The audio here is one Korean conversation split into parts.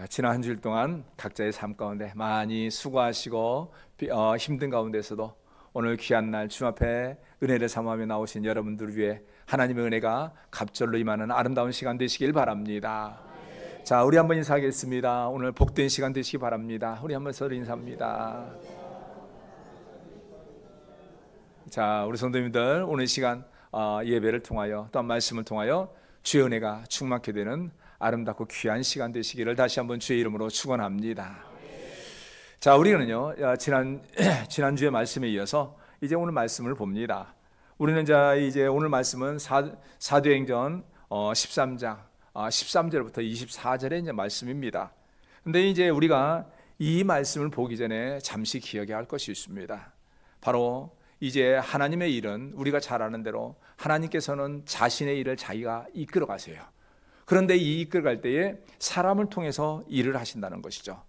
지난 한 주일 동안 각자의 삶 가운데 많이 수고하시고 힘든 가운데서도 오늘 귀한 날 주님 앞에 은혜를 삼하며 나오신 여러분들을 위해 하나님의 은혜가 갑절로 임하는 아름다운 시간 되시길 바랍니다. 자, 우리 한번 인사하겠습니다. 오늘 복된 시간 되시기 바랍니다. 우리 한번 서로 인사합니다. 자, 우리 성도님들 오늘 시간 예배를 통하여 또한 말씀을 통하여 주의 은혜가 충만케 되는 아름답고 귀한 시간 되시기를 다시 한번 주의 이름으로 축원합니다. 자, 우리는요 지난주의 말씀에 이어서 이제 오늘 말씀을 봅니다. 우리는 이제 오늘 말씀은 사도행전 13장 13절부터 24절의 이제 말씀입니다. 근데 이제 우리가 이 말씀을 보기 전에 잠시 기억해야 할 것이 있습니다. 바로 이제 하나님의 일은 우리가 잘 아는 대로 하나님께서는 자신의 일을 자기가 이끌어 가세요. 그런데 이 이끌어갈 때에 사람을 통해서 일을 하신다는 것이죠.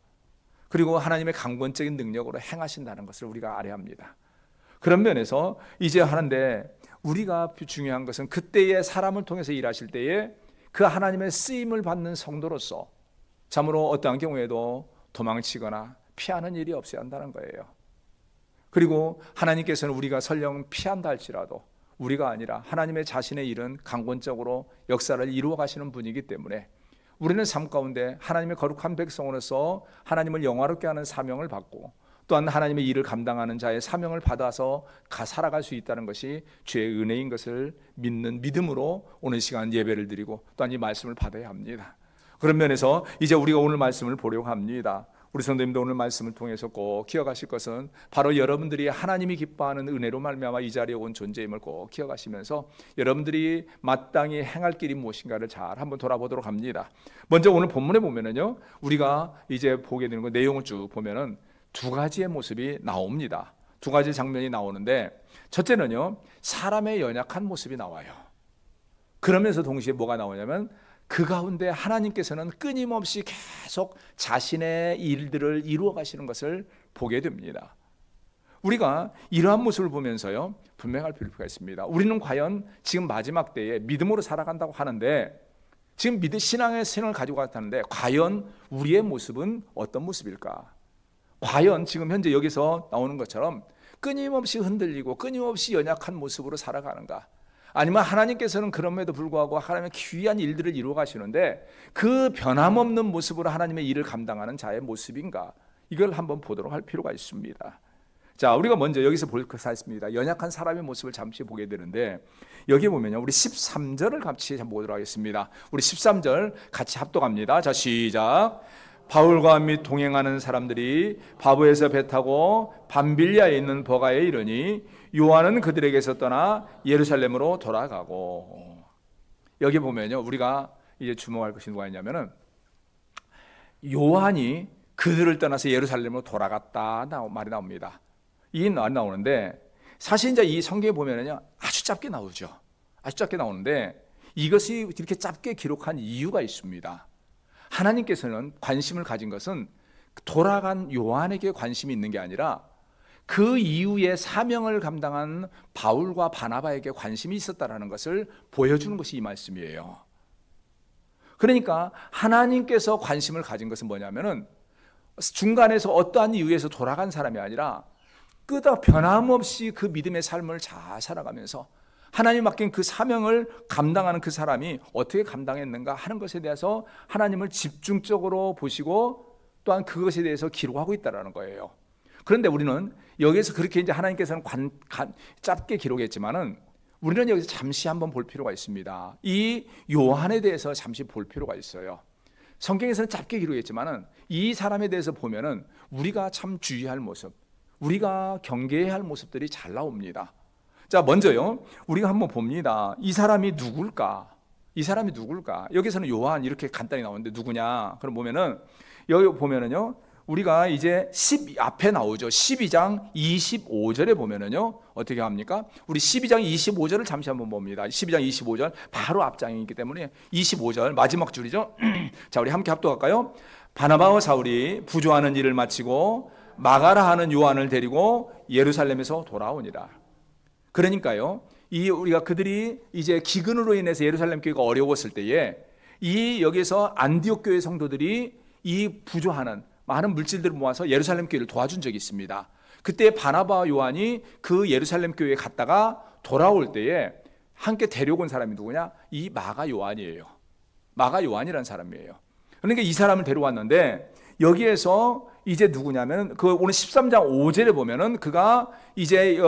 그리고 하나님의 강권적인 능력으로 행하신다는 것을 우리가 알아야 합니다. 그런 면에서 이제 하는데 우리가 중요한 것은 그때의 사람을 통해서 일하실 때에 그 하나님의 쓰임을 받는 성도로서 참으로 어떠한 경우에도 도망치거나 피하는 일이 없어야 한다는 거예요. 그리고 하나님께서는 우리가 설령 피한다 할지라도 우리가 아니라 하나님의 자신의 일은 강권적으로 역사를 이루어 가시는 분이기 때문에 우리는 삶 가운데 하나님의 거룩한 백성으로서 하나님을 영화롭게 하는 사명을 받고 또한 하나님의 일을 감당하는 자의 사명을 받아서 살아갈 수 있다는 것이 주의 은혜인 것을 믿는 믿음으로 오늘 시간 예배를 드리고 또한 이 말씀을 받아야 합니다. 그런 면에서 이제 우리가 오늘 말씀을 보려고 합니다. 우리 성도님도 오늘 말씀을 통해서 꼭 기억하실 것은 바로 여러분들이 하나님이 기뻐하는 은혜로 말미암아 이 자리에 온 존재임을 꼭 기억하시면서 여러분들이 마땅히 행할 길이 무엇인가를 잘 한번 돌아보도록 합니다. 먼저 오늘 본문에 보면은요, 우리가 이제 보게 되는 거 내용을 쭉 보면은 두 가지의 모습이 나옵니다. 두 가지 장면이 나오는데 첫째는요, 사람의 연약한 모습이 나와요. 그러면서 동시에 뭐가 나오냐면 그 가운데 하나님께서는 끊임없이 계속 자신의 일들을 이루어 가시는 것을 보게 됩니다. 우리가 이러한 모습을 보면서요, 분명할 필요가 있습니다. 우리는 과연 지금 마지막 때에 믿음으로 살아간다고 하는데 지금 신앙의 신을 가지고 갔다는데 과연 우리의 모습은 어떤 모습일까? 과연 지금 현재 여기서 나오는 것처럼 끊임없이 흔들리고 끊임없이 연약한 모습으로 살아가는가? 아니면 하나님께서는 그럼에도 불구하고 하나님의 귀한 일들을 이루어 가시는데 그 변함없는 모습으로 하나님의 일을 감당하는 자의 모습인가? 이걸 한번 보도록 할 필요가 있습니다. 자, 우리가 먼저 여기서 볼 것이 있습니다. 연약한 사람의 모습을 잠시 보게 되는데 여기 보면요, 우리 13절을 같이 보도록 하겠습니다. 우리 13절 같이 합독합니다. 자, 시작. 바울과 및 동행하는 사람들이 바보에서 배 타고 밤빌리아에 있는 버가에 이르니 요한은 그들에게서 떠나 예루살렘으로 돌아가고. 여기 보면요, 우리가 이제 주목할 것이 누가 있냐면은 요한이 그들을 떠나서 예루살렘으로 돌아갔다 말이 나옵니다. 이 말이 나오는데 사실 이제 이 성경에 보면은요, 아주 짧게 나오죠. 아주 짧게 나오는데 이것이 이렇게 짧게 기록한 이유가 있습니다. 하나님께서는 관심을 가진 것은 돌아간 요한에게 관심이 있는 게 아니라 그 이후에 사명을 감당한 바울과 바나바에게 관심이 있었다라는 것을 보여주는 것이 이 말씀이에요. 그러니까 하나님께서 관심을 가진 것은 뭐냐면은 중간에서 어떠한 이유에서 돌아간 사람이 아니라 끄다 변함없이 그 믿음의 삶을 잘 살아가면서 하나님 맡긴 그 사명을 감당하는 그 사람이 어떻게 감당했는가 하는 것에 대해서 하나님을 집중적으로 보시고 또한 그것에 대해서 기록하고 있다는 거예요. 그런데 우리는 여기서 그렇게 이제 하나님께서는 짧게 기록했지만은 우리는 여기서 잠시 한번 볼 필요가 있습니다. 이 요한에 대해서 잠시 볼 필요가 있어요. 성경에서는 짧게 기록했지만은 이 사람에 대해서 보면은 우리가 참 주의할 모습, 우리가 경계해야 할 모습들이 잘 나옵니다. 자, 먼저요, 우리가 한번 봅니다. 이 사람이 누굴까? 이 사람이 누굴까? 여기서는 요한 이렇게 간단히 나오는데 누구냐? 그럼 보면은 여기 보면은요, 우리가 이제 앞에 나오죠. 12장 25절에 보면은요, 어떻게 합니까? 우리 12장 25절을 잠시 한번 봅니다. 12장 25절 바로 앞장이기 때문에 25절 마지막 줄이죠. 자, 우리 함께 합독할까요? 바나바와 사울이 부조하는 일을 마치고 마가라 하는 요한을 데리고 예루살렘에서 돌아오니라. 그러니까요, 우리가 그들이 이제 기근으로 인해서 예루살렘 교회가 어려웠을 때에 여기서 안디옥 교회 성도들이 이 부조하는 많은 물질들을 모아서 예루살렘 교회를 도와준 적이 있습니다. 그때 바나바와 요한이 그 예루살렘 교회에 갔다가 돌아올 때에 함께 데려온 사람이 누구냐? 이 마가 요한이에요. 마가 요한이라는 사람이에요. 그러니까 이 사람을 데려왔는데 여기에서 이제 누구냐면 그 오늘 13장 5절에 보면은 그가 이제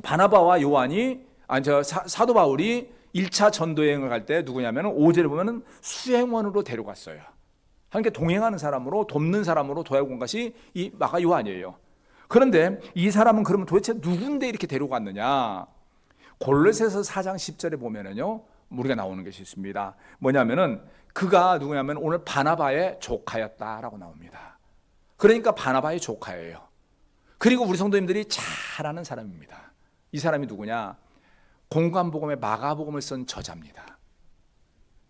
바나바와 요한이 사도 바울이 1차 전도여행을 갈 때 누구냐면 5절에 보면은 수행원으로 데려갔어요. 함께 동행하는 사람으로 돕는 사람으로 도와온 것이 이 마가 요한이에요. 그런데 이 사람은 그러면 도대체 누군데 이렇게 데려갔느냐? 골로새서 4장 10절에 보면은요 우리가 나오는 것이 있습니다. 뭐냐면은 그가 누구냐면 오늘 바나바의 조카였다라고 나옵니다. 그러니까 바나바의 조카예요. 그리고 우리 성도님들이 잘 아는 사람입니다. 이 사람이 누구냐? 공관복음의 마가복음을 쓴 저자입니다.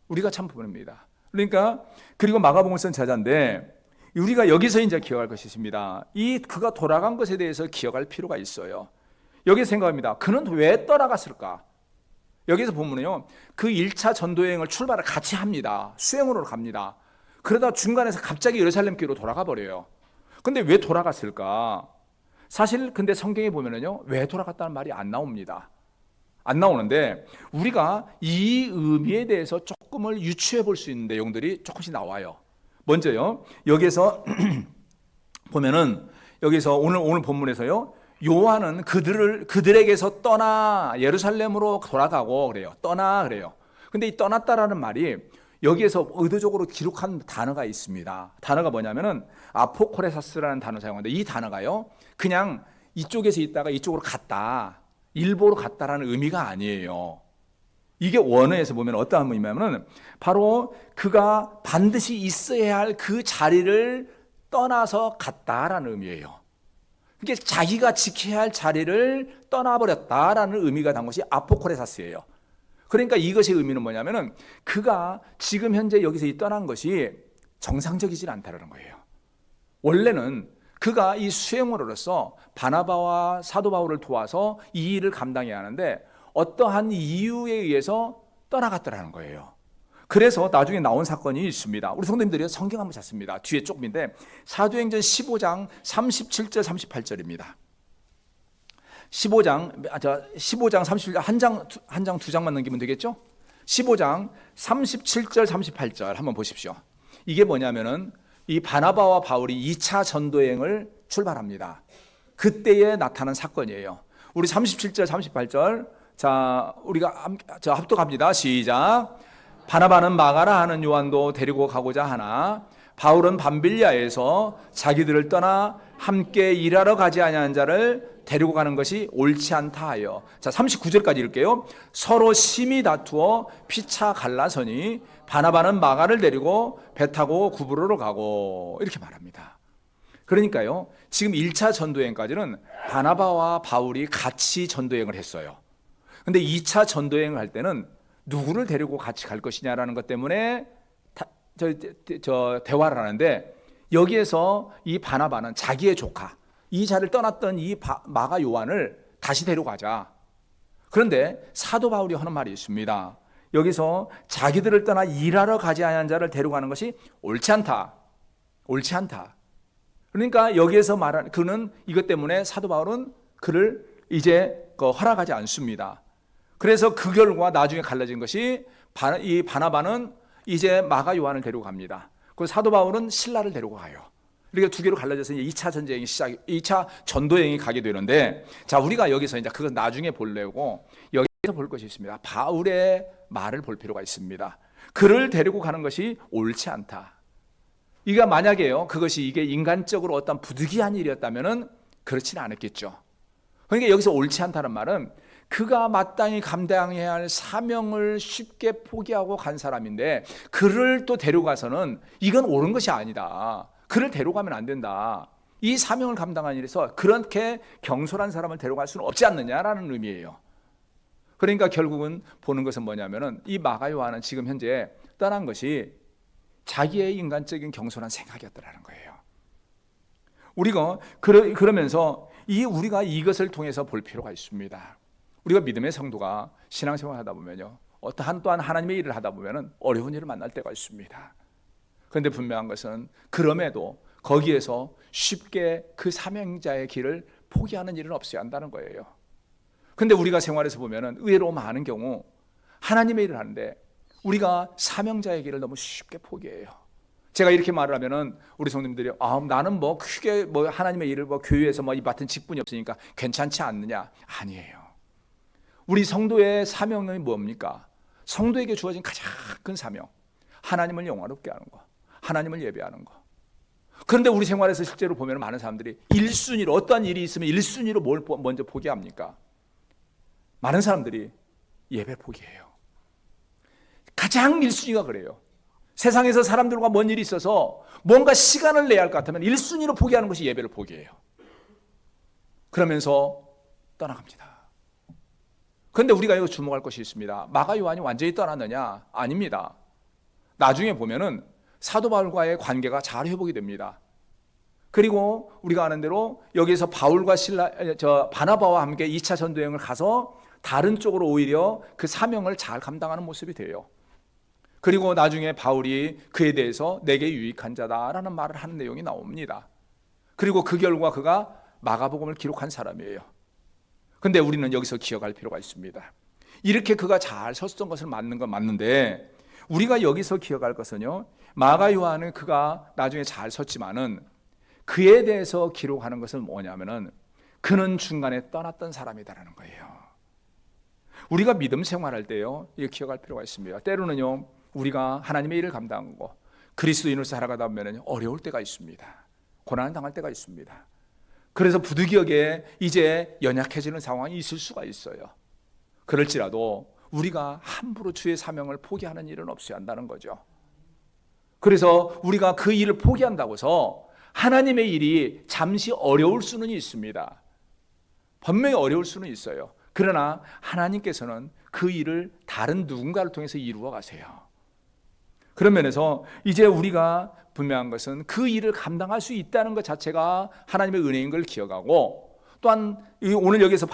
우리가 참 보냅니다. 그러니까 그리고 마가복음을 쓴 저자인데 우리가 여기서 이제 기억할 것이 있습니다. 이 그가 돌아간 것에 대해서 기억할 필요가 있어요. 여기서 생각합니다. 그는 왜 떠나갔을까? 여기서 보면요, 그 1차 전도여행을 출발을 같이 합니다. 수행으로 갑니다. 그러다 중간에서 갑자기 예루살렘 교회로 돌아가 버려요. 근데 왜 돌아갔을까? 사실 근데 성경에 보면은요, 왜 돌아갔다는 말이 안 나옵니다. 안 나오는데 우리가 이 의미에 대해서 조금을 유추해 볼 수 있는 내용들이 조금씩 나와요. 먼저요, 여기서 보면은 여기서 오늘 본문에서요, 요한은 그들에게서 떠나 예루살렘으로 돌아가고 그래요. 떠나 그래요. 근데 이 떠났다라는 말이 여기에서 의도적으로 기록한 단어가 있습니다. 단어가 뭐냐면은 아포코레사스라는 단어 사용하는데 이 단어가요, 그냥 이쪽에서 있다가 이쪽으로 갔다, 일보로 갔다라는 의미가 아니에요. 이게 원어에서 보면 어떠한 의미냐면은 바로 그가 반드시 있어야 할 그 자리를 떠나서 갔다라는 의미예요. 이게 자기가 지켜야 할 자리를 떠나버렸다라는 의미가 단 것이 아포코레사스예요. 그러니까 이것의 의미는 뭐냐면은 그가 지금 현재 여기서 떠난 것이 정상적이지 않다는 거예요. 원래는 그가 이 수행원으로서 바나바와 사도 바울을 도와서 이 일을 감당해야 하는데 어떠한 이유에 의해서 떠나갔다라는 거예요. 그래서 나중에 나온 사건이 있습니다. 우리 성도님들이 성경 한번 찾습니다. 뒤에 조금인데 사도행전 15장 37절 38절입니다. 15장 37절 한 장 두 장만 넘기면 되겠죠? 15장 37절 38절 한번 보십시오. 이게 뭐냐면은 이 바나바와 바울이 2차 전도여행을 출발합니다. 그때에 나타난 사건이에요. 우리 37절 38절 자 우리가 합독합니다. 시작. 바나바는 마가라 하는 요한도 데리고 가고자 하나 바울은 밤빌리아에서 자기들을 떠나 함께 일하러 가지 아니한 자를 데리고 가는 것이 옳지 않다 하여. 자 39절까지 읽을게요. 서로 심히 다투어 피차 갈라서니 바나바는 마가를 데리고 배 타고 구브로로 가고 이렇게 말합니다. 그러니까요, 지금 1차 전도여행까지는 바나바와 바울이 같이 전도여행을 했어요. 근데 2차 전도여행을 할 때는 누구를 데리고 같이 갈 것이냐라는 것 때문에 대화를 하는데 여기에서 이 바나바는 자기의 조카, 이 자를 떠났던 이 마가 요한을 다시 데려가자. 그런데 사도 바울이 하는 말이 있습니다. 여기서 자기들을 떠나 일하러 가지 아니한 자를 데려가는 것이 옳지 않다. 옳지 않다. 그러니까 여기에서 말하는 그는 이것 때문에 사도 바울은 그를 이제 허락하지 않습니다. 그래서 그 결과 나중에 갈라진 것이 이 바나바는 이제 마가 요한을 데리고 갑니다. 그 사도 바울은 실라를 데리고 가요. 그러니까 두 개로 갈라져서 이제 2차 전쟁이 2차 전도여행이 가게 되는데, 자 우리가 여기서 이제 그건 나중에 보려고 여기서 볼 것이 있습니다. 바울의 말을 볼 필요가 있습니다. 그를 데리고 가는 것이 옳지 않다. 이게 만약에요, 그것이 이게 인간적으로 어떤 부득이한 일이었다면은 그렇지는 않았겠죠. 그러니까 여기서 옳지 않다는 말은 그가 마땅히 감당해야 할 사명을 쉽게 포기하고 간 사람인데 그를 또 데려가서는 이건 옳은 것이 아니다. 그를 데려가면 안 된다. 이 사명을 감당한 일에서 그렇게 경솔한 사람을 데려갈 수는 없지 않느냐라는 의미예요. 그러니까 결국은 보는 것은 뭐냐면은 이 마가 요한은 지금 현재 떠난 것이 자기의 인간적인 경솔한 생각이었다라는 거예요. 우리가 그러면서 우리가 이것을 통해서 볼 필요가 있습니다. 우리가 믿음의 성도가 신앙생활 하다 보면요, 또한 하나님의 일을 하다 보면은 어려운 일을 만날 때가 있습니다. 그런데 분명한 것은 그럼에도 거기에서 쉽게 그 사명자의 길을 포기하는 일은 없어야 한다는 거예요. 그런데 우리가 생활에서 보면은 의외로 많은 경우 하나님의 일을 하는데 우리가 사명자의 길을 너무 쉽게 포기해요. 제가 이렇게 말을 하면은 우리 성도님들이 나는 뭐 크게 뭐 하나님의 일을 뭐 교회에서 뭐 이 맡은 직분이 없으니까 괜찮지 않느냐? 아니에요. 우리 성도의 사명이 뭡니까? 성도에게 주어진 가장 큰 사명, 하나님을 영화롭게 하는 거, 하나님을 예배하는 거. 그런데 우리 생활에서 실제로 보면 많은 사람들이 1순위로 어떠한 일이 있으면 1순위로 뭘 먼저 포기합니까? 많은 사람들이 예배 포기해요. 가장 1순위가 그래요. 세상에서 사람들과 뭔 일이 있어서 뭔가 시간을 내야 할 것 같으면 1순위로 포기하는 것이 예배를 포기해요. 그러면서 떠나갑니다. 그런데 우리가 이거 주목할 것이 있습니다. 마가 요한이 완전히 떠났느냐? 아닙니다. 나중에 보면은 사도 바울과의 관계가 잘 회복이 됩니다. 그리고 우리가 아는 대로 여기서 바울과 바나바와 함께 2차 전도여행을 가서 다른 쪽으로 오히려 그 사명을 잘 감당하는 모습이 돼요. 그리고 나중에 바울이 그에 대해서 내게 유익한 자다라는 말을 하는 내용이 나옵니다. 그리고 그 결과 그가 마가복음을 기록한 사람이에요. 그런데 우리는 여기서 기억할 필요가 있습니다. 이렇게 그가 잘 섰던 것은 맞는 건 맞는데 우리가 여기서 기억할 것은요, 마가 요한은 그가 나중에 잘 섰지만은 그에 대해서 기록하는 것은 뭐냐면은 그는 중간에 떠났던 사람이다라는 거예요. 우리가 믿음 생활할 때요, 이거 기억할 필요가 있습니다. 때로는요, 우리가 하나님의 일을 감당하고 그리스도인으로 살아가다 보면 어려울 때가 있습니다. 고난을 당할 때가 있습니다. 그래서 부득이하게 이제 연약해지는 상황이 있을 수가 있어요. 그럴지라도 우리가 함부로 주의 사명을 포기하는 일은 없어야 한다는 거죠. 그래서 우리가 그 일을 포기한다고 해서 하나님의 일이 잠시 어려울 수는 있습니다. 분명히 어려울 수는 있어요. 그러나 하나님께서는 그 일을 다른 누군가를 통해서 이루어 가세요. 그런 면에서 이제 우리가 분명한 것은 그 일을 감당할 수 있다는 것 자체가 하나님의 은혜인 걸 기억하고, 또한 오늘 여기서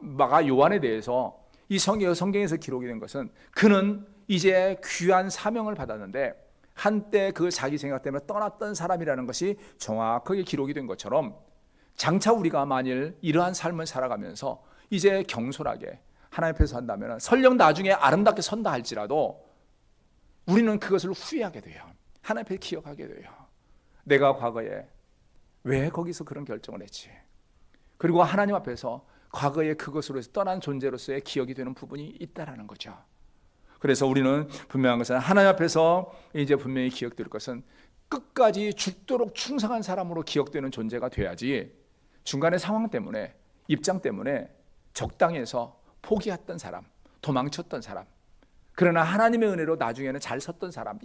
마가 요한에 대해서 이 성경에서 기록이 된 것은 그는 이제 귀한 사명을 받았는데 한때 그 자기 생각 때문에 떠났던 사람이라는 것이 정확하게 기록이 된 것처럼, 장차 우리가 만일 이러한 삶을 살아가면서 이제 경솔하게 하나님 앞에서 한다면 설령 나중에 아름답게 선다 할지라도 우리는 그것을 후회하게 돼요. 하나님 앞에 기억하게 돼요. 내가 과거에 왜 거기서 그런 결정을 했지? 그리고 하나님 앞에서 과거에 그것으로 해서 떠난 존재로서의 기억이 되는 부분이 있다라는 거죠. 그래서 우리는 분명한 것은 하나님 앞에서 이제 분명히 기억될 것은 끝까지 죽도록 충성한 사람으로 기억되는 존재가 돼야지, 중간에 상황 때문에, 입장 때문에 적당히 해서 포기했던 사람, 도망쳤던 사람, 그러나 하나님의 은혜로 나중에는 잘 섰던 사람,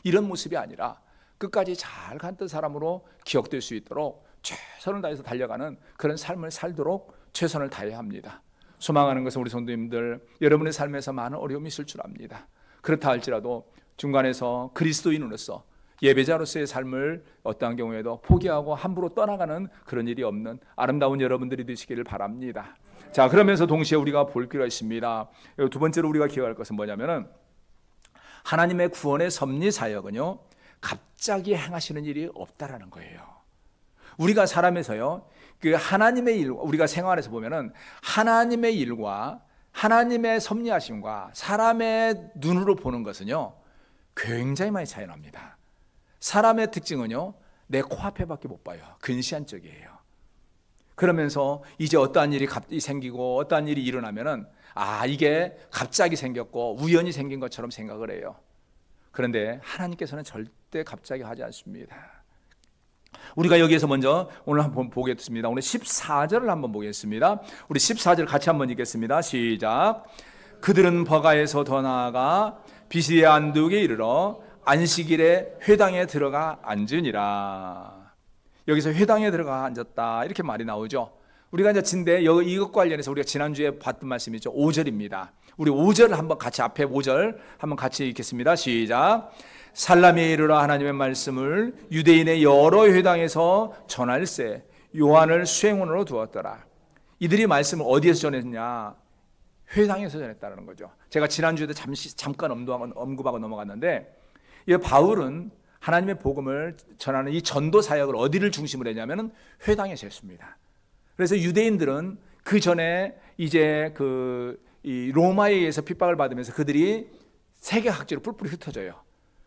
이런 모습이 아니라 끝까지 잘 갔던 사람으로 기억될 수 있도록 최선을 다해서 달려가는 그런 삶을 살도록 최선을 다해야 합니다. 소망하는 것은 우리 성도님들, 여러분의 삶에서 많은 어려움이 있을 줄 압니다. 그렇다 할지라도 중간에서 그리스도인으로서 예배자로서의 삶을 어떠한 경우에도 포기하고 함부로 떠나가는 그런 일이 없는 아름다운 여러분들이 되시기를 바랍니다. 자, 그러면서 동시에 우리가 볼 필요가 있습니다. 두 번째로 우리가 기억할 것은 뭐냐면은 하나님의 구원의 섭리 사역은요, 갑자기 행하시는 일이 없다라는 거예요. 우리가 사람에서요, 그 하나님의 일, 우리가 생활에서 보면은 하나님의 일과 하나님의 섭리하심과 사람의 눈으로 보는 것은요, 굉장히 많이 차이 납니다. 사람의 특징은요, 내 코앞에밖에 못 봐요. 근시안적이에요. 그러면서 이제 어떠한 일이 갑자기 생기고 어떠한 일이 일어나면은 이게 갑자기 생겼고 우연히 생긴 것처럼 생각을 해요. 그런데 하나님께서는 절대 갑자기 하지 않습니다. 우리가 여기에서 먼저 오늘 한번 보겠습니다. 오늘 14절을 한번 보겠습니다. 우리 14절 같이 한번 읽겠습니다. 시작. 그들은 버가에서 더 나아가 비시의 안둑에 이르러 안식일에 회당에 들어가 앉으니라. 여기서 회당에 들어가 앉았다 이렇게 말이 나오죠. 우리가 이제 진대 이것 관련해서 우리가 지난주에 봤던 말씀이죠. 5절입니다. 우리 5절 한번 같이, 앞에 5절 한번 같이 읽겠습니다. 시작. 살라미에 이르러 하나님의 말씀을 유대인의 여러 회당에서 전할세 요한을 수행원으로 두었더라. 이들이 말씀을 어디에서 전했냐? 회당에서 전했다는 거죠. 제가 지난주에도 잠깐 언급하고 넘어갔는데, 이 바울은 하나님의 복음을 전하는 이 전도 사역을 어디를 중심으로 했냐면은 회당에서 했습니다. 그래서 유대인들은 그 전에 이제 이 로마에 의해서 핍박을 받으면서 그들이 세계 각지로 뿔뿔이 흩어져요.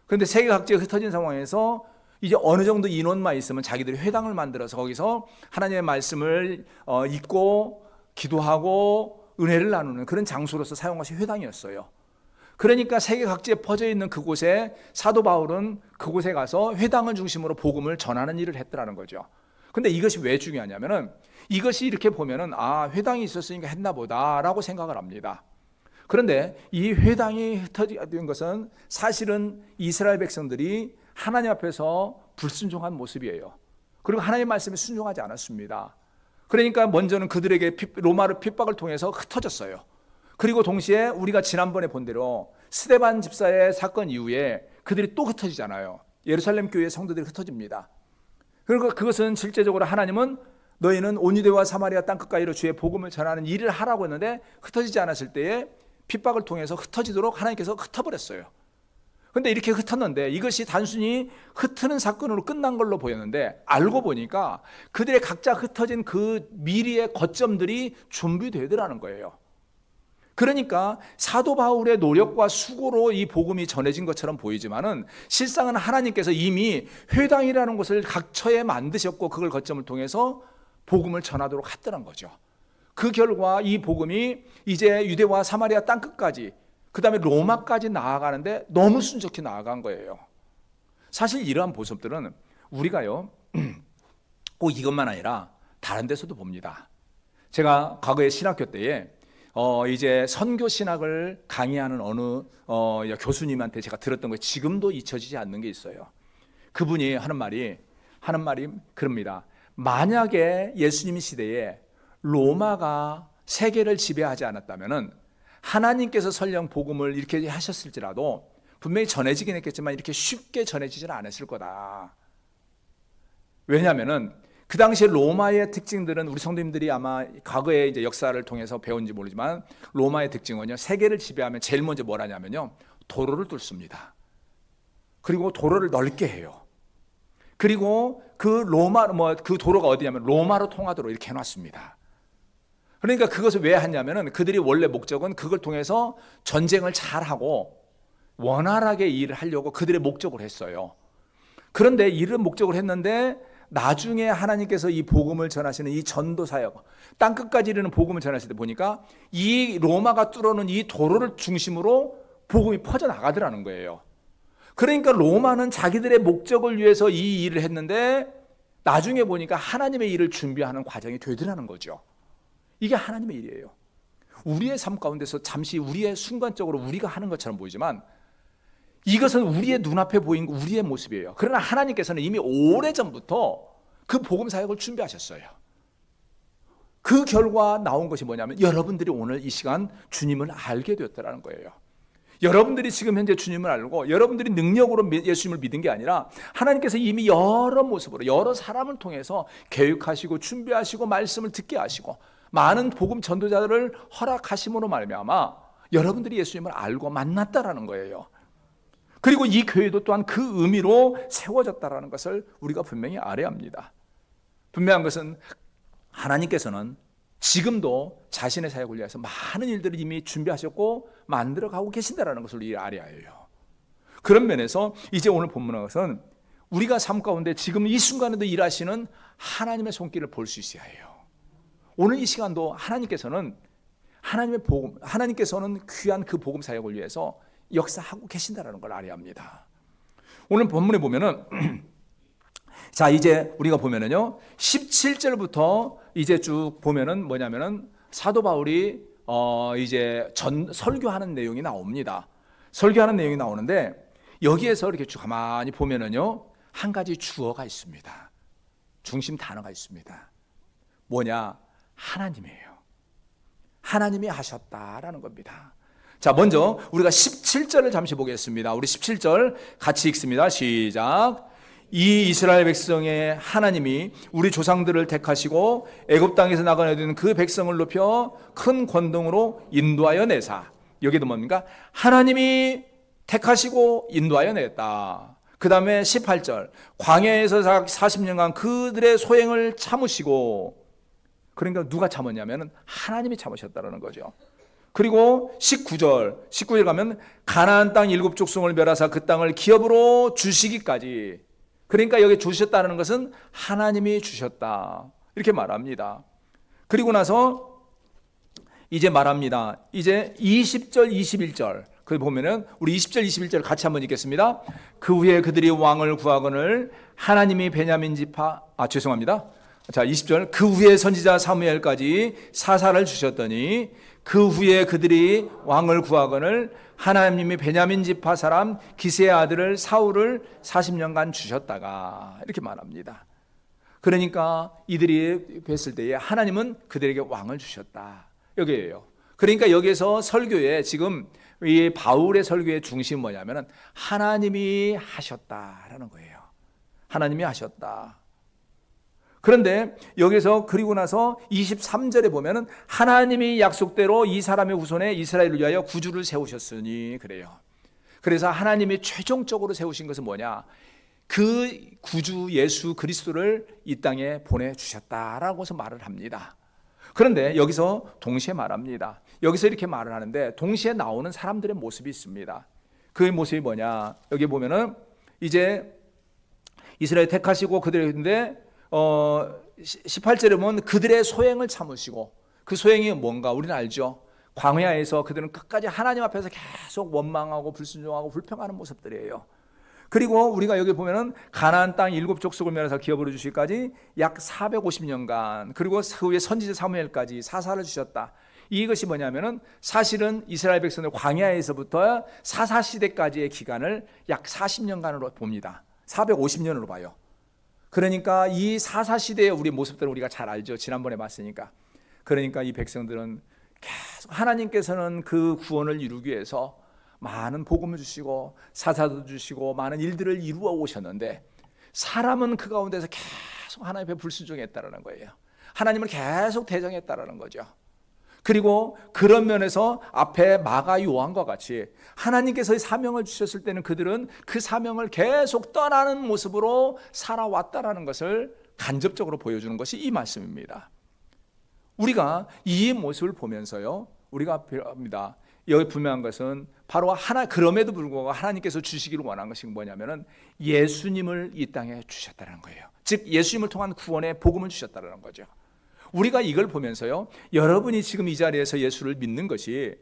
그런데 세계 각지에 흩어진 상황에서 이제 어느 정도 인원만 있으면 자기들이 회당을 만들어서 거기서 하나님의 말씀을 읽고 기도하고 은혜를 나누는 그런 장소로서 사용한 것이 회당이었어요. 그러니까 세계 각지에 퍼져 있는 그곳에 사도 바울은 그곳에 가서 회당을 중심으로 복음을 전하는 일을 했더라는 거죠. 근데 이것이 왜 중요하냐면은 이것이 이렇게 보면은 회당이 있었으니까 했나 보다라고 생각을 합니다. 그런데 이 회당이 흩어진 것은 사실은 이스라엘 백성들이 하나님 앞에서 불순종한 모습이에요. 그리고 하나님의 말씀에 순종하지 않았습니다. 그러니까 먼저는 그들에게 로마의 핍박을 통해서 흩어졌어요. 그리고 동시에 우리가 지난번에 본 대로 스데반 집사의 사건 이후에 그들이 또 흩어지잖아요. 예루살렘 교회의 성도들이 흩어집니다. 그리고 그것은 실제적으로 하나님은 너희는 온 유대와 사마리아 땅끝까지로 주의 복음을 전하는 일을 하라고 했는데 흩어지지 않았을 때에 핍박을 통해서 흩어지도록 하나님께서 흩어버렸어요. 그런데 이렇게 흩었는데 이것이 단순히 흩트는 사건으로 끝난 걸로 보였는데 알고 보니까 그들의 각자 흩어진 그 미리의 거점들이 준비되더라는 거예요. 그러니까 사도 바울의 노력과 수고로 이 복음이 전해진 것처럼 보이지만은 실상은 하나님께서 이미 회당이라는 곳을 각처에 만드셨고 그걸 거점을 통해서 복음을 전하도록 했더란 거죠. 그 결과 이 복음이 이제 유대와 사마리아 땅끝까지 그 다음에 로마까지 나아가는데 너무 순적히 나아간 거예요. 사실 이러한 모습들은 우리가요 꼭 이것만 아니라 다른 데서도 봅니다. 제가 과거에 신학교 때에 이제 선교 신학을 강의하는 어느 교수님한테 제가 들었던 거 지금도 잊혀지지 않는 게 있어요. 그분이 하는 말이 그럽니다. 만약에 예수님 시대에 로마가 세계를 지배하지 않았다면은 하나님께서 설령 복음을 이렇게 하셨을지라도 분명히 전해지긴 했겠지만 이렇게 쉽게 전해지지는 않았을 거다. 왜냐하면은 그 당시에 로마의 특징들은 우리 성도님들이 아마 과거의 이제 역사를 통해서 배운지 모르지만 로마의 특징은요, 세계를 지배하면 제일 먼저 뭘 하냐면요, 도로를 뚫습니다. 그리고 도로를 넓게 해요. 그리고 그 도로가 어디냐면 로마로 통하도록 이렇게 해놨습니다. 그러니까 그것을 왜 하냐면은 그들이 원래 목적은 그걸 통해서 전쟁을 잘하고 원활하게 일을 하려고 그들의 목적으로 했어요. 그런데 이런 목적을 했는데 나중에 하나님께서 이 복음을 전하시는 이 전도 사역, 땅끝까지 이르는 복음을 전하실 때 보니까 이 로마가 뚫어놓은 이 도로를 중심으로 복음이 퍼져나가더라는 거예요. 그러니까 로마는 자기들의 목적을 위해서 이 일을 했는데 나중에 보니까 하나님의 일을 준비하는 과정이 되더라는 거죠. 이게 하나님의 일이에요. 우리의 삶 가운데서 잠시 우리의 순간적으로 우리가 하는 것처럼 보이지만 이것은 우리의 눈앞에 보인 우리의 모습이에요. 그러나 하나님께서는 이미 오래전부터 그 복음 사역을 준비하셨어요. 그 결과 나온 것이 뭐냐면 여러분들이 오늘 이 시간 주님을 알게 되었다는 거예요. 여러분들이 지금 현재 주님을 알고 여러분들이 능력으로 예수님을 믿은 게 아니라 하나님께서 이미 여러 모습으로 여러 사람을 통해서 계획하시고 준비하시고 말씀을 듣게 하시고 많은 복음 전도자들을 허락하심으로 말미암아 여러분들이 예수님을 알고 만났다라는 거예요. 그리고 이 교회도 또한 그 의미로 세워졌다라는 것을 우리가 분명히 알아야 합니다. 분명한 것은 하나님께서는 지금도 자신의 사역을 위해서 많은 일들을 이미 준비하셨고 만들어가고 계신다라는 것을 우리가 알아야 해요. 그런 면에서 이제 오늘 본문의 것은 우리가 삶 가운데 지금 이 순간에도 일하시는 하나님의 손길을 볼 수 있어야 해요. 오늘 이 시간도 하나님께서는 하나님의 복음, 하나님께서는 귀한 그 복음 사역을 위해서 역사하고 계신다라는 걸 알아야 합니다. 오늘 본문에 보면은 자, 이제 우리가 보면은요 17절부터 이제 쭉 보면은 뭐냐면은 사도 바울이 이제 설교하는 내용이 나옵니다. 설교하는 내용이 나오는데 여기에서 이렇게 쭉 가만히 보면은요 한 가지 주어가 있습니다. 중심 단어가 있습니다. 뭐냐? 하나님이에요. 하나님이 하셨다라는 겁니다. 자, 먼저 우리가 17절을 잠시 보겠습니다. 우리 17절 같이 읽습니다. 시작. 이 이스라엘 백성의 하나님이 우리 조상들을 택하시고 애굽 땅에서 나가내던 그 백성을 높여 큰 권능으로 인도하여 내사. 여기도 뭡니까? 하나님이 택하시고 인도하여 냈다. 그 다음에 18절, 광야에서 40년간 그들의 소행을 참으시고, 그러니까 누가 참았냐면 하나님이 참으셨다는 거죠. 그리고 19절 가면 가나안 땅 7족속을 멸하사 그 땅을 기업으로 주시기까지, 그러니까 여기 주셨다는 것은 하나님이 주셨다, 이렇게 말합니다. 그리고 나서 이제 말합니다. 이제 20절 21절 그 보면은 우리 20절 21절 같이 한번 읽겠습니다. 그 후에 그들이 왕을 구하거늘 하나님이 베냐민 지파 자 20절, 그 후에 선지자 사무엘까지 사사를 주셨더니 그 후에 그들이 왕을 구하거늘 하나님이 베냐민 지파 사람 기세의 아들을 사울을 40년간 주셨다가, 이렇게 말합니다. 그러니까 이들이 뵀을 때에 하나님은 그들에게 왕을 주셨다, 여기에요. 그러니까 여기서 설교에 지금 이 바울의 설교의 중심은 뭐냐면은 하나님이 하셨다라는 거예요. 하나님이 하셨다. 그런데 여기서 그리고 나서 23절에 보면은 하나님이 약속대로 이 사람의 후손에 이스라엘을 위하여 구주를 세우셨으니, 그래요. 그래서 하나님이 최종적으로 세우신 것은 뭐냐? 그 구주 예수 그리스도를 이 땅에 보내주셨다라고서 말을 합니다. 그런데 여기서 동시에 말합니다. 여기서 이렇게 말을 하는데 동시에 나오는 사람들의 모습이 있습니다. 그 모습이 뭐냐? 여기 보면은 이제 이스라엘 택하시고 그들인데 18절에 보면 그들의 소행을 참으시고, 그 소행이 뭔가 우리는 알죠. 광야에서 그들은 끝까지 하나님 앞에서 계속 원망하고 불순종하고 불평하는 모습들이에요. 그리고 우리가 여기 보면은 가나안 땅 7족속을 멸하사 기업으로 주시기까지 약 450년간, 그리고 그 후에 선지자 사무엘까지 사사를 주셨다. 이것이 뭐냐면은 사실은 이스라엘 백성들 광야에서부터 사사 시대까지의 기간을 약 40년간으로 봅니다. 450년으로 봐요. 그러니까 이 사사 시대의 우리 모습들을 우리가 잘 알죠. 지난번에 봤으니까. 그러니까 이 백성들은 계속 하나님께서는 그 구원을 이루기 위해서 많은 복음을 주시고 사사도 주시고 많은 일들을 이루어 오셨는데, 사람은 그 가운데서 계속 하나님 앞에 불순종했다라는 거예요. 하나님을 계속 대적했다라는 거죠. 그리고 그런 면에서 앞에 마가 요한과 같이 하나님께서 사명을 주셨을 때는 그들은 그 사명을 계속 떠나는 모습으로 살아왔다라는 것을 간접적으로 보여주는 것이 이 말씀입니다. 우리가 이 모습을 보면서요, 우리가 배웁니다. 여기 분명한 것은 바로 그럼에도 불구하고 하나님께서 주시기를 원한 것이 뭐냐면은 예수님을 이 땅에 주셨다는 거예요. 즉 예수님을 통한 구원의 복음을 주셨다는 거죠. 우리가 이걸 보면서요, 여러분이 지금 이 자리에서 예수를 믿는 것이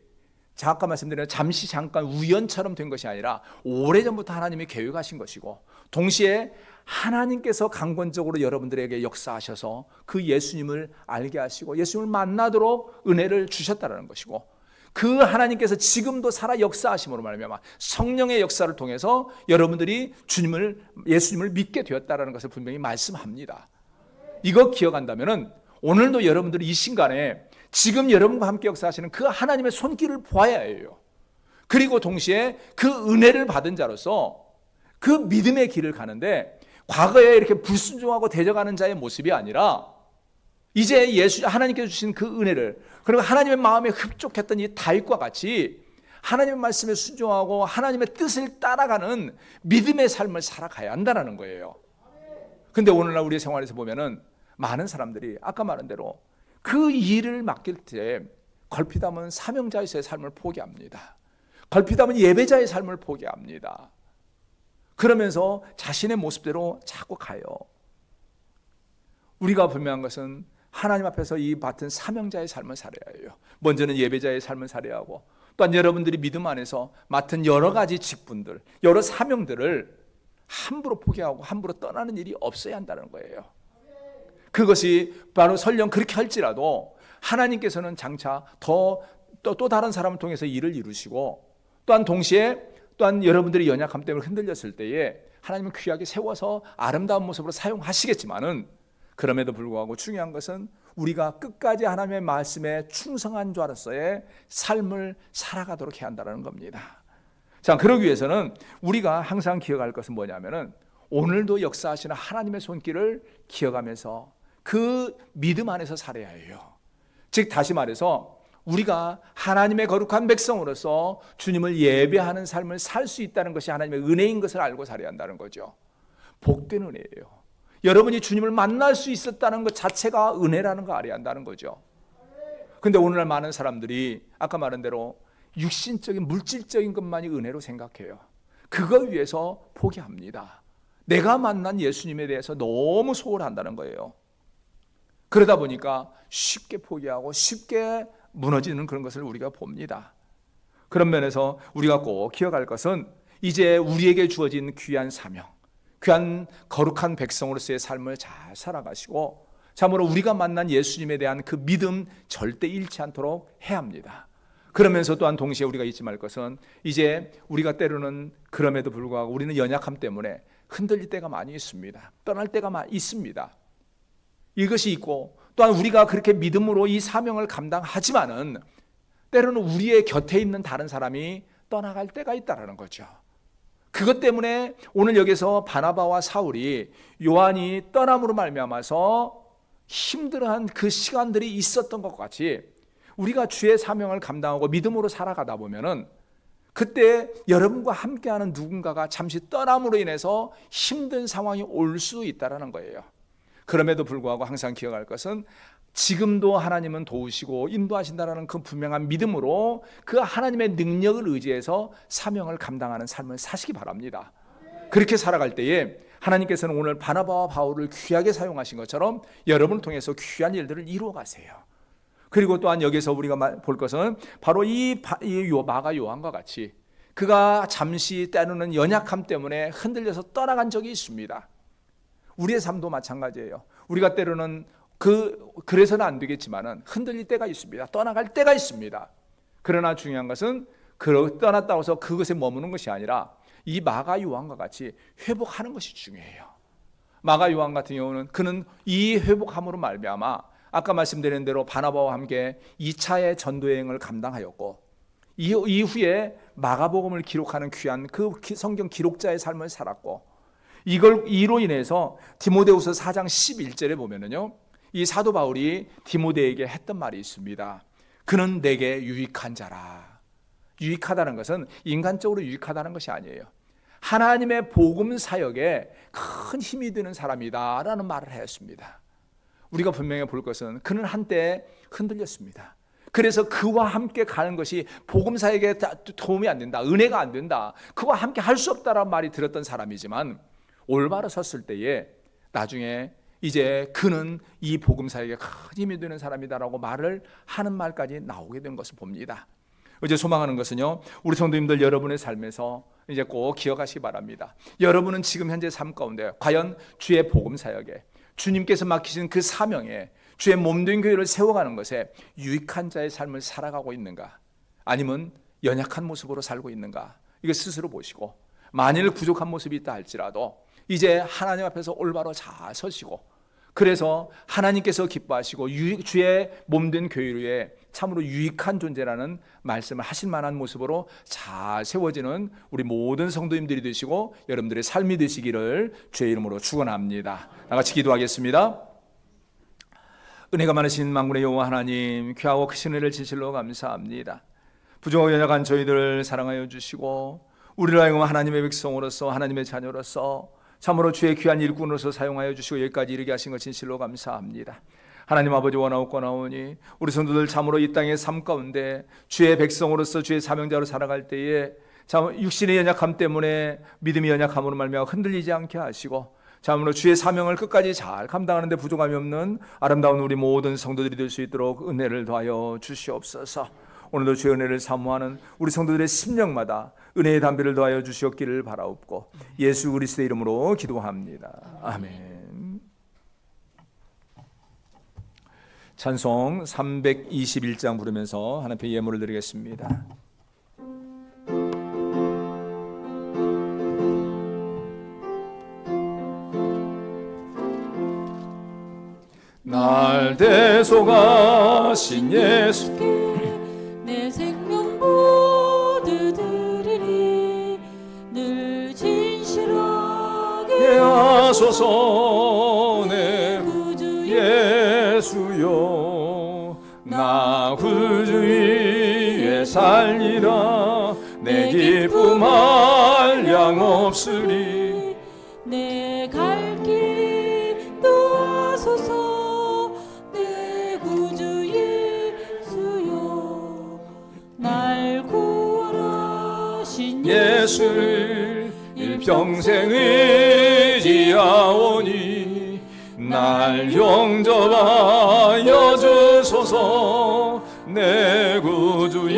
아까 말씀드린 잠깐 우연처럼 된 것이 아니라 오래전부터 하나님이 계획하신 것이고, 동시에 하나님께서 강권적으로 여러분들에게 역사하셔서 그 예수님을 알게 하시고 예수님을 만나도록 은혜를 주셨다는 것이고, 그 하나님께서 지금도 살아 역사하심으로 말미암아 성령의 역사를 통해서 여러분들이 예수님을 믿게 되었다는 것을 분명히 말씀합니다. 이거 기억한다면은 오늘도 여러분들이 이 순간에 지금 여러분과 함께 역사하시는 그 하나님의 손길을 보아야 해요. 그리고 동시에 그 은혜를 받은 자로서 그 믿음의 길을 가는데, 과거에 이렇게 불순종하고 대적하는 자의 모습이 아니라 이제 하나님께서 주신 그 은혜를, 그리고 하나님의 마음에 흡족했던 이 다윗과 같이 하나님의 말씀에 순종하고 하나님의 뜻을 따라가는 믿음의 삶을 살아가야 한다는 거예요. 근데 오늘날 우리의 생활에서 보면은 많은 사람들이 아까 말한 대로 그 일을 맡길 때 걸핏하면 사명자의 삶을 포기합니다. 걸핏하면 예배자의 삶을 포기합니다. 그러면서 자신의 모습대로 자꾸 가요. 우리가 분명한 것은 하나님 앞에서 이 맡은 사명자의 삶을 살아야 해요. 먼저는 예배자의 삶을 살아야 하고, 또한 여러분들이 믿음 안에서 맡은 여러 가지 직분들, 여러 사명들을 함부로 포기하고 함부로 떠나는 일이 없어야 한다는 거예요. 그것이 바로 설령 그렇게 할지라도 하나님께서는 장차 또 다른 사람을 통해서 일을 이루시고, 또한 동시에 여러분들이 연약함 때문에 흔들렸을 때에 하나님은 귀하게 세워서 아름다운 모습으로 사용하시겠지만은, 그럼에도 불구하고 중요한 것은 우리가 끝까지 하나님의 말씀에 충성한 자로서의 삶을 살아가도록 해야 한다는 겁니다. 자, 그러기 위해서는 우리가 항상 기억할 것은 뭐냐면은 오늘도 역사하시는 하나님의 손길을 기억하면서 그 믿음 안에서 살아야 해요. 즉 다시 말해서 우리가 하나님의 거룩한 백성으로서 주님을 예배하는 삶을 살 수 있다는 것이 하나님의 은혜인 것을 알고 살아야 한다는 거죠. 복된 은혜예요. 여러분이 주님을 만날 수 있었다는 것 자체가 은혜라는 거 알아야 한다는 거죠. 근데 오늘날 많은 사람들이 아까 말한 대로 육신적인 물질적인 것만이 은혜로 생각해요. 그거 위해서 포기합니다. 내가 만난 예수님에 대해서 너무 소홀한다는 거예요. 그러다 보니까 쉽게 포기하고 쉽게 무너지는 그런 것을 우리가 봅니다. 그런 면에서 우리가 꼭 기억할 것은 이제 우리에게 주어진 귀한 사명, 귀한 거룩한 백성으로서의 삶을 잘 살아가시고 참으로 우리가 만난 예수님에 대한 그 믿음 절대 잃지 않도록 해야 합니다. 그러면서 또한 동시에 우리가 잊지 말 것은 이제 우리가 때로는 그럼에도 불구하고 우리는 연약함 때문에 흔들릴 때가 많이 있습니다. 떠날 때가 많이 있습니다. 이것이 있고 또한 우리가 그렇게 믿음으로 이 사명을 감당하지만은 때로는 우리의 곁에 있는 다른 사람이 떠나갈 때가 있다는 거죠. 그것 때문에 오늘 여기서 바나바와 사울이 요한이 떠남으로 말미암아서 힘들어한 그 시간들이 있었던 것 같이 우리가 주의 사명을 감당하고 믿음으로 살아가다 보면은 그때 여러분과 함께하는 누군가가 잠시 떠남으로 인해서 힘든 상황이 올 수 있다는 거예요. 그럼에도 불구하고 항상 기억할 것은 지금도 하나님은 도우시고 인도하신다는 그 분명한 믿음으로 그 하나님의 능력을 의지해서 사명을 감당하는 삶을 사시기 바랍니다. 그렇게 살아갈 때에 하나님께서는 오늘 바나바와 바울을 귀하게 사용하신 것처럼 여러분을 통해서 귀한 일들을 이루어 가세요. 그리고 또한 여기서 우리가 볼 것은 바로 이 마가 요한과 같이 그가 잠시 때로는 연약함 때문에 흔들려서 떠나간 적이 있습니다. 우리의 삶도 마찬가지예요. 우리가 때로는 그래서는 안 되겠지만은 흔들릴 때가 있습니다. 떠나갈 때가 있습니다. 그러나 중요한 것은 떠났다고 해서 그것에 머무는 것이 아니라 이 마가 요한과 같이 회복하는 것이 중요해요. 마가 요한 같은 경우는 그는 이 회복함으로 말미암아 아까 말씀드린 대로 바나바와 함께 2차의 전도여행을 감당하였고 이후에 마가복음을 기록하는 귀한 그 성경 기록자의 삶을 살았고 이로 인해서 디모데후서 4장 11절에 보면은요, 이 사도 바울이 디모데에게 했던 말이 있습니다. 그는 내게 유익한 자라. 유익하다는 것은 인간적으로 유익하다는 것이 아니에요. 하나님의 복음 사역에 큰 힘이 되는 사람이다라는 말을 했습니다. 우리가 분명히 볼 것은 그는 한때 흔들렸습니다. 그래서 그와 함께 가는 것이 복음 사역에 도움이 안 된다, 은혜가 안 된다, 그와 함께 할 수 없다라는 말이 들었던 사람이지만 올바로 섰을 때에 나중에 이제 그는 이 복음 사역에 큰 힘이 되는 사람이다라고 말을 하는 말까지 나오게 된 것을 봅니다. 이제 소망하는 것은요, 우리 성도님들 여러분의 삶에서 이제 꼭 기억하시기 바랍니다. 여러분은 지금 현재 삶 가운데 과연 주의 복음 사역에 주님께서 맡기신 그 사명에 주의 몸된 교회를 세워가는 것에 유익한 자의 삶을 살아가고 있는가, 아니면 연약한 모습으로 살고 있는가, 이거 스스로 보시고 만일 부족한 모습이 있다 할지라도 이제 하나님 앞에서 올바로 잘 서시고 그래서 하나님께서 기뻐하시고 주의 몸된 교회에 참으로 유익한 존재라는 말씀을 하실 만한 모습으로 잘 세워지는 우리 모든 성도님들이 되시고 여러분들의 삶이 되시기를 주의 이름으로 축원합니다. 다 같이 기도하겠습니다. 은혜가 많으신 만군의 여호와 하나님, 귀하고 크신 은혜를 진실로 감사합니다. 부족하고 연약한 저희들을 사랑하여 주시고 우리를 하여금 하나님의 백성으로서 하나님의 자녀로서 참으로 주의 귀한 일꾼으로서 사용하여 주시고 여기까지 이르게 하신 것 진실로 감사합니다. 하나님 아버지 원하옵고나오니 우리 성도들 참으로 이 땅의 삶 가운데 주의 백성으로서 주의 사명자로 살아갈 때에 참 육신의 연약함 때문에 믿음이 연약함으로 말미암아 흔들리지 않게 하시고 참으로 주의 사명을 끝까지 잘 감당하는 데 부족함이 없는 아름다운 우리 모든 성도들이 될 수 있도록 은혜를 더하여 주시옵소서. 오늘도 주의 은혜를 사모하는 우리 성도들의 심령마다 은혜의 담비를 더하여 주시옵기를 바라옵고 예수 그리스도의 이름으로 기도합니다. 아멘. 찬송 321장 부르면서 하나님 앞에 예물을 드리겠습니다. 날 대속하신 예수께 내 생명 모두 드리리. 늘 진실하게 하소서. 내 구주 예수여, 나 구주 살리라. 내 기쁨 한량 없으리. 내 갈 길 도와소서. 내 구주 예수여, 날 구원하신 예수를 일평생 의지하오니 날 용접하여 주소서. 내 구주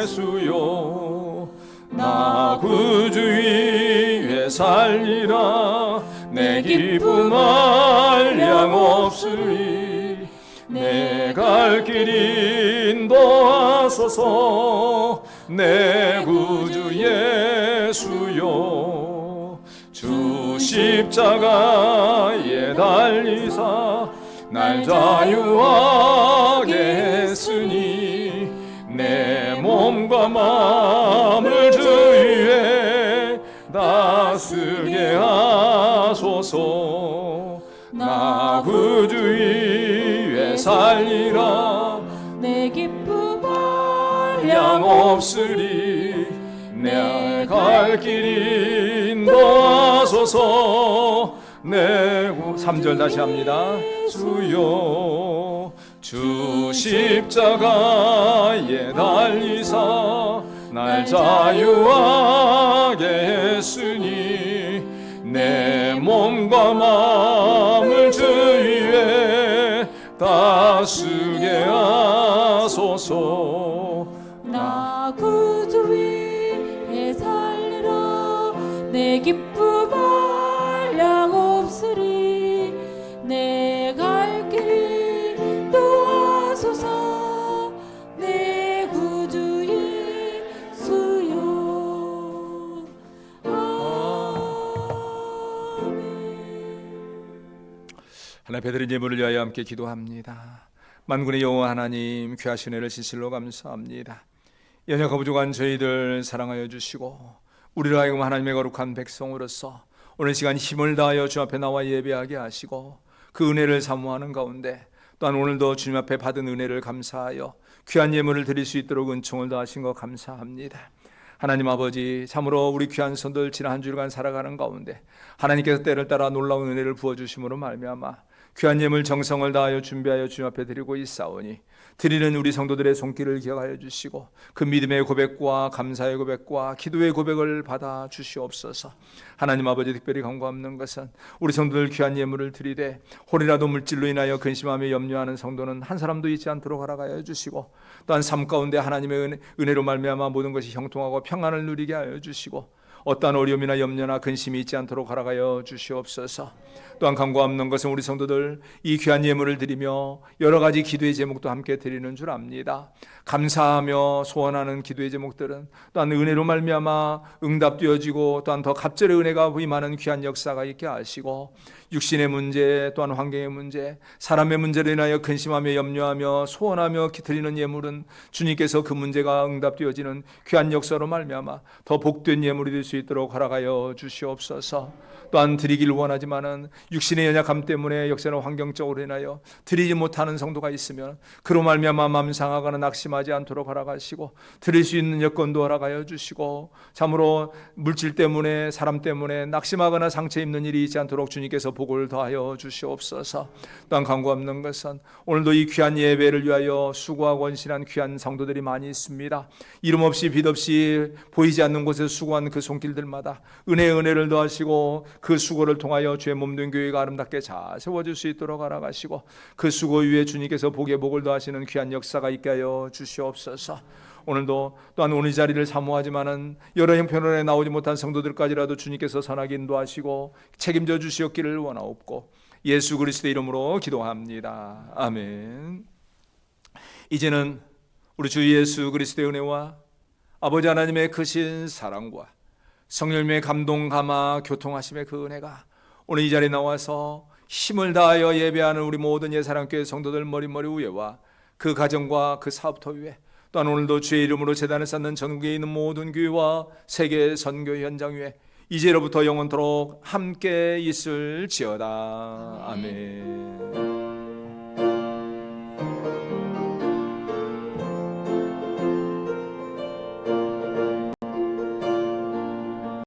예수여, 나 구주 위에 살리라. 내 기쁨 한량 없으리. 내 갈 길 인도하소서. 내 구주 예수여, 주 십자가에 달리사 날 자유하게 했으니 내 몸과 마음을 주 위에 다스게 하소서. 나 구주 위에 살리라. 내 기쁨 한량 없으리. 내 갈 길 인도하소서. 내 3절 다시 합니다. 주여, 주 십자가에 달리사 날 자유하게 했으니 내 몸과 마음을 주 위에 다스게 하소서. 나 구주 위에 살리라. 내 기쁨 한량 없으리. 내 갈 길 도와소서. 내 구주 예수여. 하나님 베드린 예물을 위하여 함께 기도합니다. 만군의 여호와 하나님, 귀하신 은혜를 진실로 감사합니다. 연약하고 부족한 저희들 사랑하여 주시고 우리를 하여금 하나님의 거룩한 백성으로서 오늘 시간 힘을 다하여 주 앞에 나와 예배하게 하시고 그 은혜를 사모하는 가운데 또한 오늘도 주님 앞에 받은 은혜를 감사하여 귀한 예물을 드릴 수 있도록 은총을 더하신 것 감사합니다. 하나님 아버지, 참으로 우리 귀한 손들 지난 한 주일간 살아가는 가운데 하나님께서 때를 따라 놀라운 은혜를 부어주심으로 말미암아 귀한 예물 정성을 다하여 준비하여 주님 앞에 드리고 있사오니 드리는 우리 성도들의 손길을 기억하여 주시고 그 믿음의 고백과 감사의 고백과 기도의 고백을 받아 주시옵소서. 하나님 아버지, 특별히 간구하는 것은 우리 성도들 귀한 예물을 드리되 혹이라도 물질로 인하여 근심하며 염려하는 성도는 한 사람도 있지 않도록 허락하여 주시고 또한 삶 가운데 하나님의 은혜로 말미암아 모든 것이 형통하고 평안을 누리게 하여 주시고 어떠한 어려움이나 염려나 근심이 있지 않도록 허락하여 주시옵소서. 또한 간구하는 것은 우리 성도들 이 귀한 예물을 드리며 여러 가지 기도의 제목도 함께 드리는 줄 압니다. 감사하며 소원하는 기도의 제목들은 또한 은혜로 말미암아 응답되어지고 또한 더 갑절의 은혜가 임하는 귀한 역사가 있게 하시고 육신의 문제 또한 환경의 문제 사람의 문제로 인하여 근심하며 염려하며 소원하며 드리는 예물은 주님께서 그 문제가 응답되어지는 귀한 역사로 말미암아 더 복된 예물이 될 수 있도록 허락하여 주시옵소서. 또한 드리길 원하지만은 육신의 연약함 때문에 역사는 환경적으로 인하여 드리지 못하는 성도가 있으면 그로 말미암아 마음 상하거나 낙심하지 않도록 허락하시고 드릴 수 있는 여건도 허락하여 주시고 참으로 물질 때문에 사람 때문에 낙심하거나 상처 입는 일이 있지 않도록 주님께서 복을 더하여 주시옵소서. 또한 간구하는 것은 오늘도 이 귀한 예배를 위하여 수고하고 헌신한 귀한 성도들이 많이 있습니다. 이름 없이 빛 없이 보이지 않는 곳에서 수고한 그 손길들마다 은혜를 더하시고 그 수고를 통하여 주의 몸된 교회가 아름답게 잘 세워질 수 있도록 알아가시고 그 수고 위에 주님께서 복의 복을 더하시는 귀한 역사가 있게 하여 주시옵소서. 오늘도 또한 오늘 자리를 사모하지만은 여러 형편으로 나오지 못한 성도들까지라도 주님께서 선하게 인도하시고 책임져 주시옵기를 원하옵고 예수 그리스도의 이름으로 기도합니다. 아멘. 이제는 우리 주 예수 그리스도의 은혜와 아버지 하나님의 크신 사랑과 성령님의 감동 감화 교통하심의 그 은혜가 오늘 이 자리에 나와서 힘을 다하여 예배하는 우리 모든 예사랑교회 성도들 머리머리 위에와 그 가정과 그 사업터 위에 또한 오늘도 주의 이름으로 제단을 쌓는 전국에 있는 모든 교회와 세계 선교 현장 위에 이제로부터 영원토록 함께 있을지어다. 아멘.